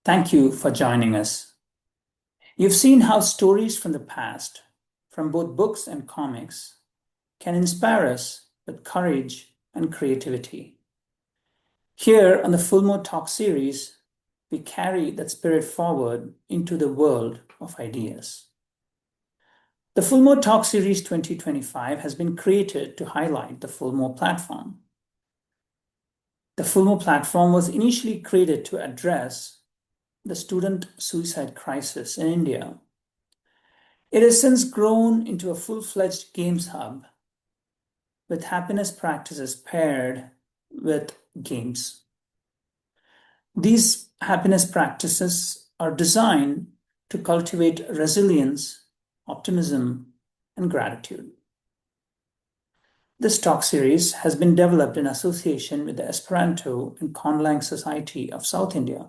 Thank you for joining us. You've seen how stories from the past, from both books and comics, can inspire us with courage and creativity. Here on the Fulmo Talk Series, we carry that spirit forward into the world of ideas. The Fulmo Talk Series 2025 has been created to highlight the Fulmo platform. The Fulmo platform was initially created to address the student suicide crisis in India. It has since grown into a full-fledged games hub with happiness practices paired with games. These happiness practices are designed to cultivate resilience, optimism, and gratitude. This talk series has been developed in association with the Esperanto and ConLang Society of South India.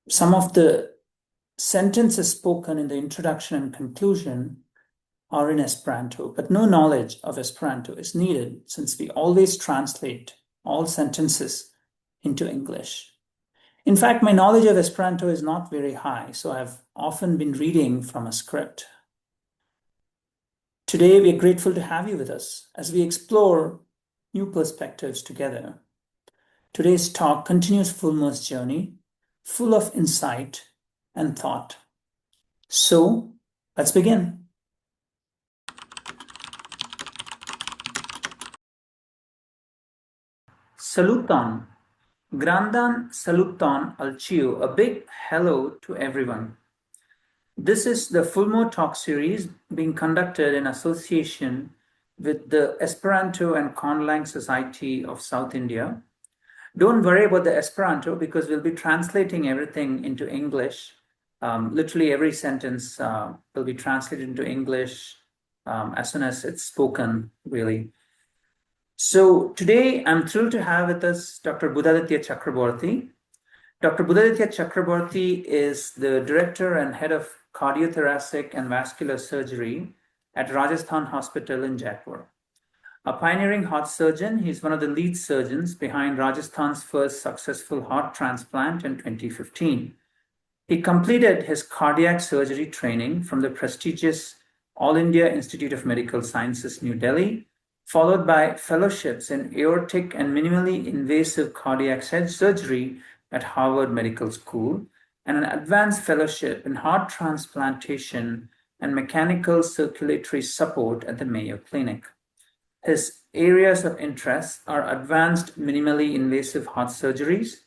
Some of the sentences spoken in the introduction and conclusion are in Esperanto, but no knowledge of Esperanto is needed since we always translate all sentences into English. In fact, my knowledge of Esperanto is not very high, so I've often been reading from a script. Today, we are grateful to have you with us as we explore new perspectives together. Today's talk continues Fulmo's journey, full of insight and thought. So, let's begin. Saluton. Grandan saluton al ciu. A big hello to everyone. This is the Fulmo Talk Series being conducted in association with the Esperanto and ConLang Society of South India. Don't worry about the Esperanto because we'll be translating everything into English. Literally every sentence will be translated into English as soon as it's spoken, really. So today I'm thrilled to have with us Dr. Budhaditya Chakraborty. Dr. Budhaditya Chakraborty is the Director and Head of Cardiothoracic and Vascular Surgery at Rajasthan Hospital in Jaipur. A pioneering heart surgeon, he's one of the lead surgeons behind Rajasthan's first successful heart transplant in 2015. He completed his cardiac surgery training from the prestigious All India Institute of Medical Sciences, New Delhi, followed by fellowships in aortic and minimally invasive cardiac surgery at Harvard Medical School, and an advanced fellowship in heart transplantation and mechanical circulatory support at the Mayo Clinic. His areas of interest are advanced minimally invasive heart surgeries,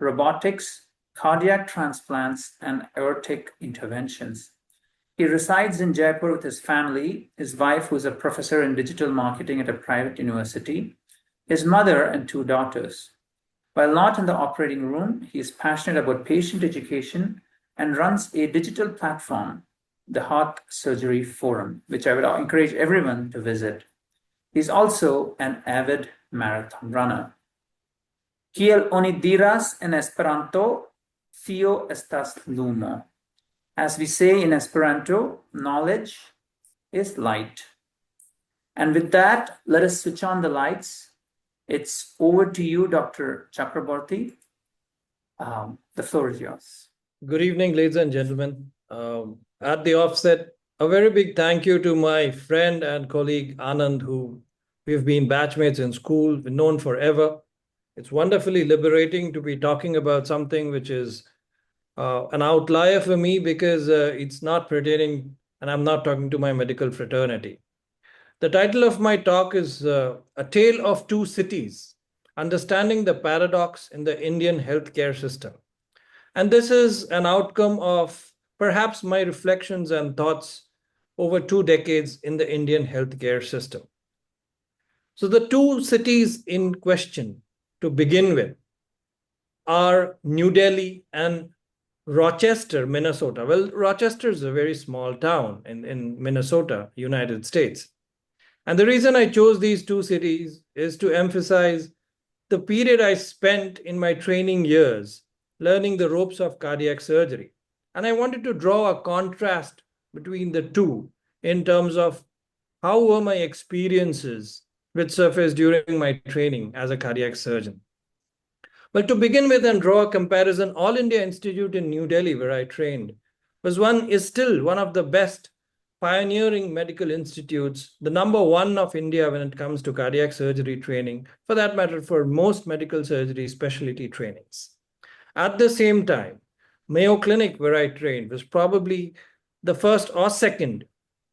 robotics, cardiac transplants, and aortic interventions. He resides in Jaipur with his family, his wife, who is a professor in digital marketing at a private university, his mother, and 2 daughters. While not in the operating room, he is passionate about patient education and runs a digital platform, the Heart Surgery Forum, which I would encourage everyone to visit. He's also an avid marathon runner. Kiel oni diras en Esperanto, tio estas lumo. As we say in Esperanto, knowledge is light. And with that, let us switch on the lights. It's over to you, Dr. Chakraborty. The floor is yours. Good evening, ladies and gentlemen. At the offset, a very big thank you to my friend and colleague Anand, who we've been batchmates in school, been known forever. It's wonderfully liberating to be talking about something which is an outlier for me because it's not pertaining, and I'm not talking to my medical fraternity. The title of my talk is A Tale of Two Cities, Understanding the Paradox in the Indian Healthcare System. And this is an outcome of perhaps my reflections and thoughts over 2 decades in the Indian healthcare system. So the 2 cities in question, to begin with, are New Delhi and Rochester, Minnesota. Well, Rochester is a very small town in Minnesota, United States. And the reason I chose these 2 cities is to emphasize the period I spent in my training years learning the ropes of cardiac surgery. And I wanted to draw a contrast between the 2 in terms of how were my experiences which surfaced during my training as a cardiac surgeon. Well, to begin with and draw a comparison, All India Institute in New Delhi, where I trained, is still one of the best pioneering medical institutes, the number one of India when it comes to cardiac surgery training, for that matter, for most medical surgery specialty trainings. At the same time, Mayo Clinic, where I trained, was probably the first or second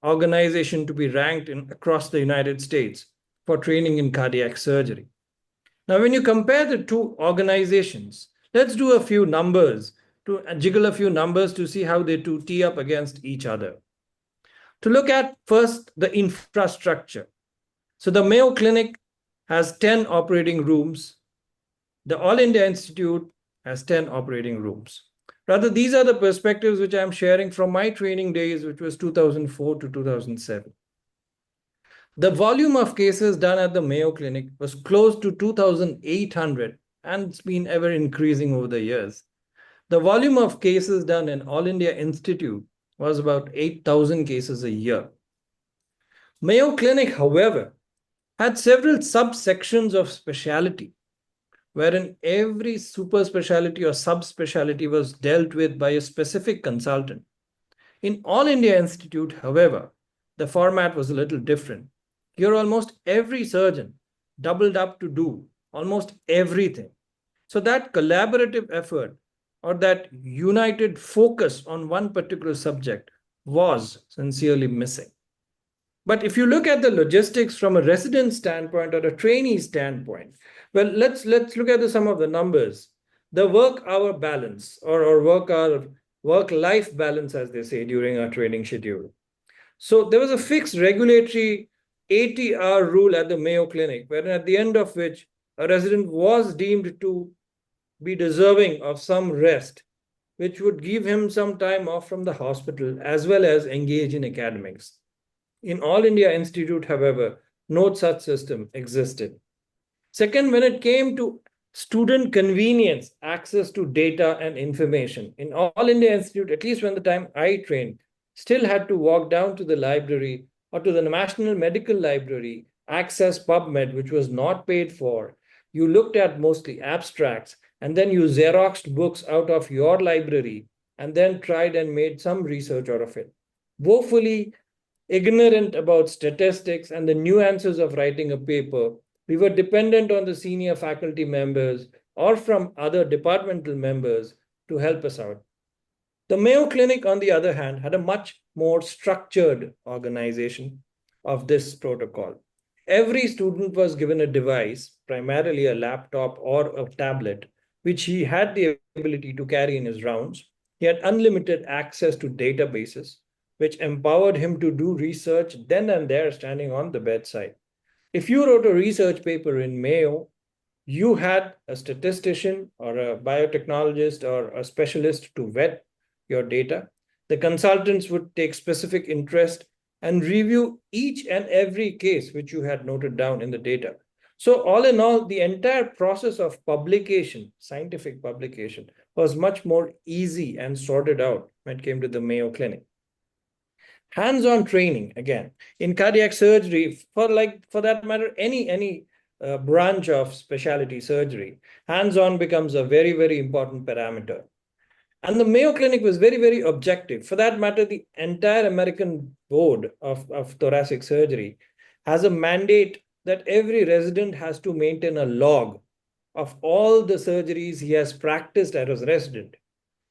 organization to be ranked across the United States for training in cardiac surgery. Now, when you compare the two organizations, let's do a few numbers to jiggle a few numbers to see how they two tee up against each other. To look at first the infrastructure. So the Mayo Clinic has 10 operating rooms. The All India Institute has 10 operating rooms. Rather, these are the perspectives which I'm sharing from my training days, which was 2004 to 2007. The volume of cases done at the Mayo Clinic was close to 2,800 and it's been ever increasing over the years. The volume of cases done in All India Institute was about 8,000 cases a year. Mayo Clinic, however, had several subsections of specialty, wherein every super specialty or subspecialty was dealt with by a specific consultant. In All India Institute, however, the format was a little different. Here, almost every surgeon doubled up to do almost everything. So that collaborative effort or that united focus on one particular subject was sincerely missing. But if you look at the logistics from a resident standpoint or a trainee standpoint, well, let's look at some of the numbers. The work-hour balance or work-life balance, as they say, during our training schedule. So there was a fixed regulatory 80-hour rule at the Mayo Clinic, wherein at the end of which a resident was deemed to be deserving of some rest, which would give him some time off from the hospital as well as engage in academics. In All India Institute, however, no such system existed. Second, when it came to student convenience, access to data and information, in All India Institute, at least when the time I trained, still had to walk down to the library or to the National Medical Library, access PubMed, which was not paid for. You looked at mostly abstracts, and then you Xeroxed books out of your library, and then tried and made some research out of it. Woefully ignorant about statistics and the nuances of writing a paper, we were dependent on the senior faculty members or from other departmental members to help us out. The Mayo Clinic, on the other hand, had a much more structured organization of this protocol. Every student was given a device, primarily a laptop or a tablet, which he had the ability to carry in his rounds. He had unlimited access to databases, which empowered him to do research then and there, standing on the bedside. If you wrote a research paper in Mayo, you had a statistician or a biotechnologist or a specialist to vet your data. The consultants would take specific interest and review each and every case which you had noted down in the data. So all in all, the entire process of publication, scientific publication, was much more easy and sorted out when it came to the Mayo Clinic. Hands-on training, again, in cardiac surgery, for that matter, any branch of specialty surgery, hands-on becomes a very, very important parameter. And the Mayo Clinic was very, very objective. For that matter, the entire American Board of Thoracic Surgery has a mandate that every resident has to maintain a log of all the surgeries he has practiced as a resident.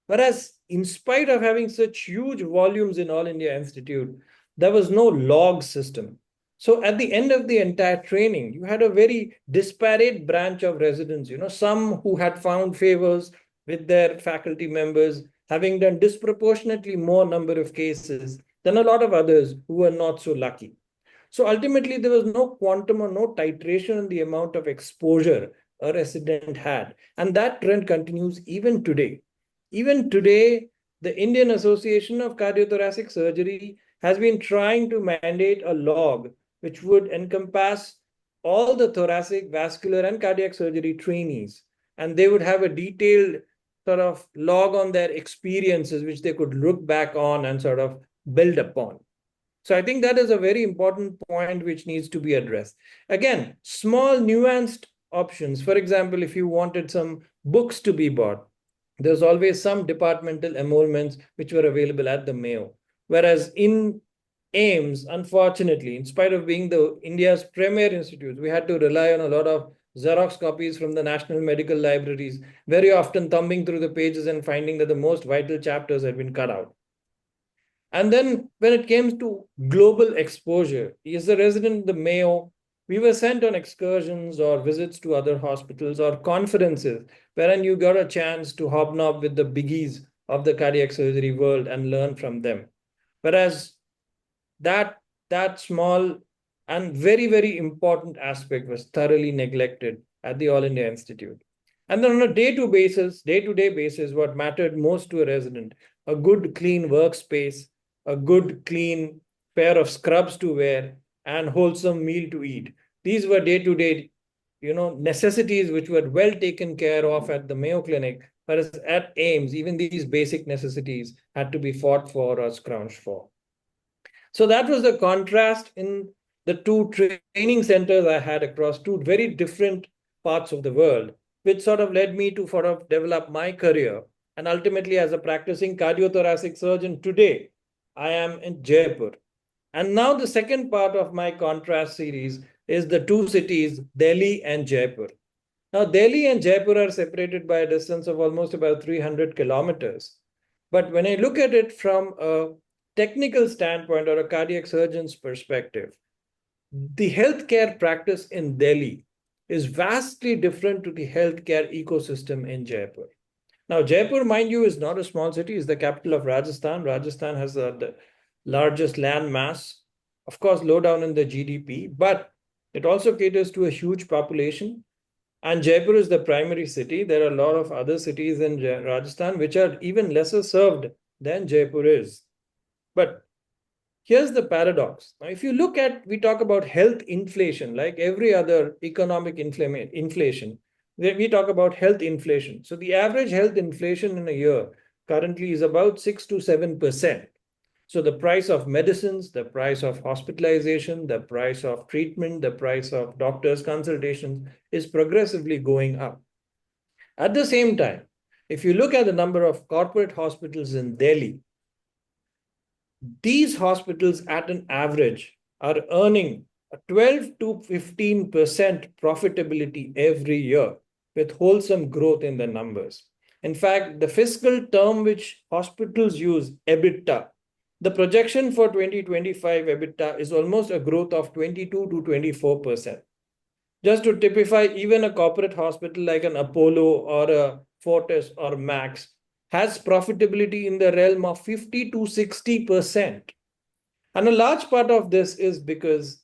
Whereas, in spite of having such huge volumes in All India Institute, there was no log system. So at the end of the entire training, you had a very disparate branch of residents, some who had found favors with their faculty members, having done disproportionately more number of cases than a lot of others who were not so lucky. So ultimately, there was no quantum or no titration in the amount of exposure a resident had. And that trend continues even today. Even today, the Indian Association of Cardiothoracic Surgery has been trying to mandate a log which would encompass all the thoracic, vascular, and cardiac surgery trainees. And they would have a detailed sort of log on their experiences, which they could look back on and sort of build upon. So I think that is a very important point which needs to be addressed. Again, small nuanced options. For example, if you wanted some books to be bought. There's always some departmental emoluments which were available at the Mayo. Whereas in AIIMS, unfortunately, in spite of being the India's premier institute, we had to rely on a lot of Xerox copies from the national medical libraries, very often thumbing through the pages and finding that the most vital chapters had been cut out. And then when it came to global exposure, as a resident of the Mayo, we were sent on excursions or visits to other hospitals or conferences wherein you got a chance to hobnob with the biggies of the cardiac surgery world and learn from them. Whereas that small and very, very important aspect was thoroughly neglected at the All India Institute. And then on a day-to-day basis, what mattered most to a resident, a good, clean workspace, a good, clean pair of scrubs to wear, and wholesome meal to eat. These were day-to-day, necessities which were well taken care of at the Mayo Clinic, whereas at AIIMS, even these basic necessities had to be fought for or scrounged for. So that was the contrast in the two training centers I had across two very different parts of the world, which sort of led me to sort of develop my career. And ultimately, as a practicing cardiothoracic surgeon today, I am in Jaipur. And now the second part of my contrast series is the two cities, Delhi and Jaipur. Now, Delhi and Jaipur are separated by a distance of almost about 300 kilometers. But when I look at it from a technical standpoint or a cardiac surgeon's perspective, the healthcare practice in Delhi is vastly different to the healthcare ecosystem in Jaipur. Now, Jaipur, mind you, is not a small city, it's the capital of Rajasthan. Rajasthan has the largest land mass, of course, low down in the GDP, but it also caters to a huge population. And Jaipur is the primary city. There are a lot of other cities in Rajasthan which are even lesser served than Jaipur is. But here's the paradox. Now, if you look at, we talk about health inflation, like every other economic inflation, we talk about health inflation. So the average health inflation in a year currently is about 6 to 7%. So the price of medicines, the price of hospitalization, the price of treatment, the price of doctors' consultations is progressively going up. At the same time, if you look at the number of corporate hospitals in Delhi, these hospitals at an average are earning a 12 to 15% profitability every year with wholesome growth in the numbers. In fact, the fiscal term which hospitals use, EBITDA, the projection for 2025 EBITDA is almost a growth of 22 to 24%. Just to typify, even a corporate hospital like an Apollo or a Fortis or Max has profitability in the realm of 50 to 60%. And a large part of this is because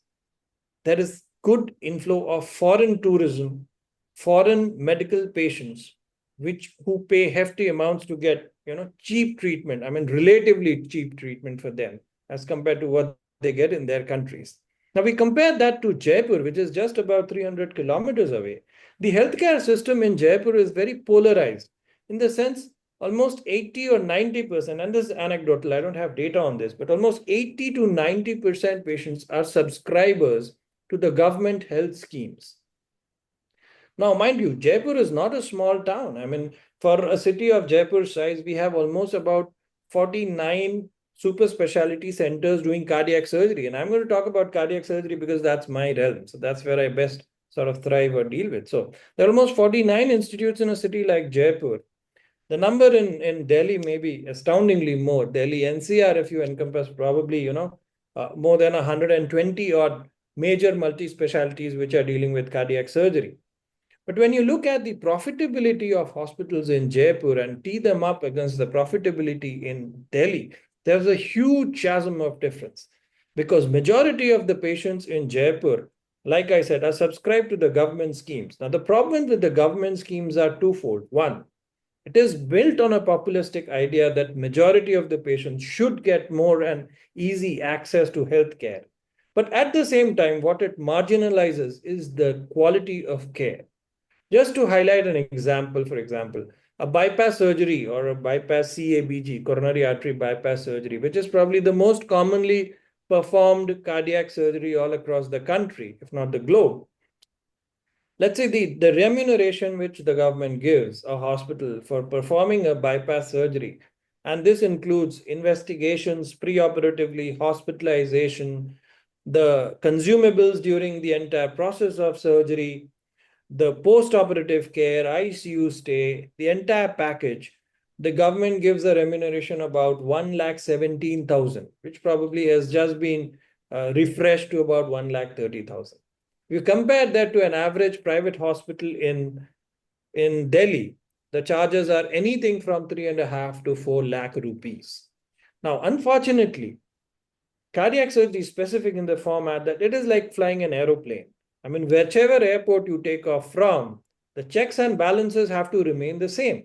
there is good inflow of foreign tourism, foreign medical patients, who pay hefty amounts to get cheap treatment. I mean, relatively cheap treatment for them as compared to what they get in their countries. Now we compare that to Jaipur, which is just about 300 kilometers away. The healthcare system in Jaipur is very polarized in the sense almost 80 or 90%, and this is anecdotal, I don't have data on this, but almost 80 to 90% patients are subscribers to the government health schemes. Now, mind you, Jaipur is not a small town. I mean, for a city of Jaipur's size, we have almost about 49 super specialty centers doing cardiac surgery. And I'm going to talk about cardiac surgery because that's my realm. So that's where I best sort of thrive or deal with. So there are almost 49 institutes in a city like Jaipur. The number in Delhi may be astoundingly more. Delhi NCR, if you encompass probably, more than 120 odd major multi-specialties which are dealing with cardiac surgery. But when you look at the profitability of hospitals in Jaipur and tee them up against the profitability in Delhi, there's a huge chasm of difference because majority of the patients in Jaipur, like I said, are subscribed to the government schemes. Now, the problem with the government schemes are twofold. One, it is built on a populistic idea that majority of the patients should get more and easy access to healthcare. But at the same time, what it marginalizes is the quality of care. Just to highlight an example, for example, a bypass surgery or a bypass CABG, coronary artery bypass surgery, which is probably the most commonly performed cardiac surgery all across the country, if not the globe. let's say the remuneration which the government gives a hospital for performing a bypass surgery, and this includes investigations preoperatively, hospitalization, the consumables during the entire process of surgery, the post-operative care, ICU stay, the entire package, the government gives a remuneration about 1,17,000, which probably has just been refreshed to about 1,30,000. You compare that to an average private hospital in Delhi, the charges are anything from 3.5 to 4 lakh rupees. Now, unfortunately, cardiac surgery is specific in the format that it is like flying an aeroplane. I mean, whichever airport you take off from, the checks and balances have to remain the same.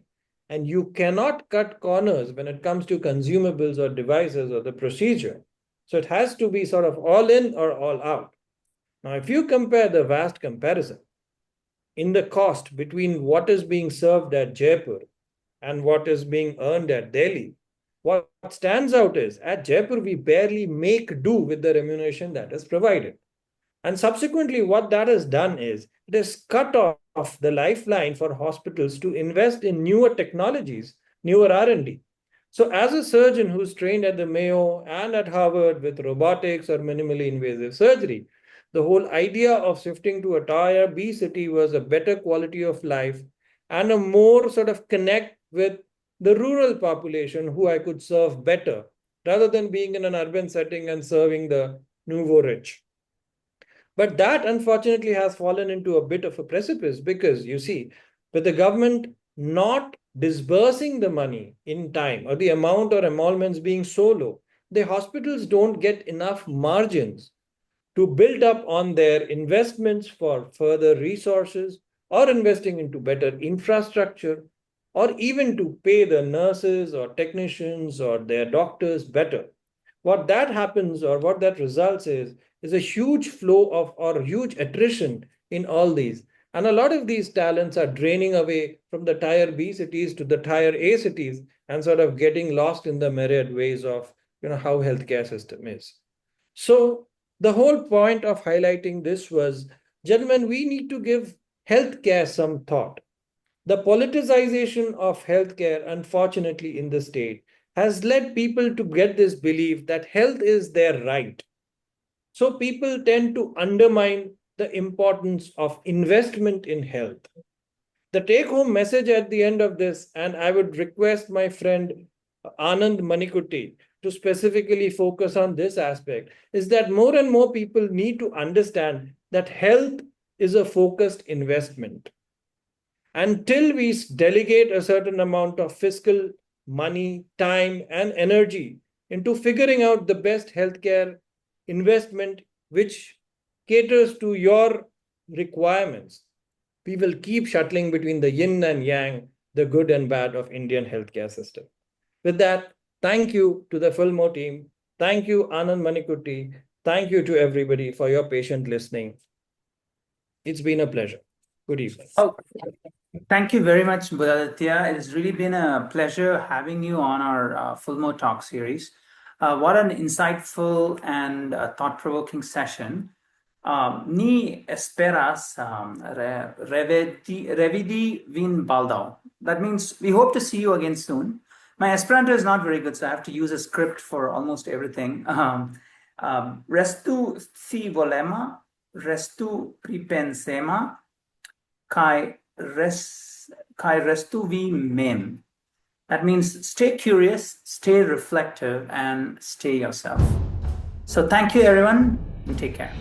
And you cannot cut corners when it comes to consumables or devices or the procedure. So it has to be sort of all in or all out. Now, if you compare the vast comparison in the cost between what is being served at Jaipur and what is being earned at Delhi, what stands out is at Jaipur, we barely make do with the remuneration that is provided. And subsequently, what that has done is it has cut off the lifeline for hospitals to invest in newer technologies, newer R&D. So as a surgeon who's trained at the Mayo and at Harvard with robotics or minimally invasive surgery, the whole idea of shifting to a tier B city was a better quality of life and a more sort of connect with the rural population who I could serve better rather than being in an urban setting and serving the nouveau rich. But that unfortunately has fallen into a bit of a precipice because you see, with the government not disbursing the money in time or the amount or emoluments being so low, the hospitals don't get enough margins to build up on their investments for further resources or investing into better infrastructure or even to pay the nurses or technicians or their doctors better. What that happens or what that results is a huge flow of or huge attrition in all these. And a lot of these talents are draining away from the tier B cities to the tier A cities and sort of getting lost in the myriad ways of how healthcare system is. So the whole point of highlighting this was, gentlemen, we need to give healthcare some thought. The politicization of healthcare, unfortunately, in the state has led people to get this belief that health is their right. So people tend to undermine the importance of investment in health. The take home message at the end of this, and I would request my friend Anand Manikutti to specifically focus on this aspect, is that more and more people need to understand that health is a focused investment. Until we delegate a certain amount of fiscal money, time, and energy into figuring out the best healthcare investment which caters to your requirements, we will keep shuttling between the yin and yang, the good and bad of Indian healthcare system. With that, thank you to the Fulmo team. Thank you, Anand Manikutti. Thank you to everybody for your patient listening. It's been a pleasure. Good evening. Oh, thank you very much, Budhaditya. It has really been a pleasure having you on our Fulmo Talk series. What an insightful and thought-provoking session. Ni esperas revidi vin baldaŭ. That means we hope to see you again soon. My Esperanto is not very good, so I have to use a script for almost everything. Restu si volema, restu pripensema, kai restu vi mem. That means stay curious, stay reflective, and stay yourself. So thank you, everyone, and take care.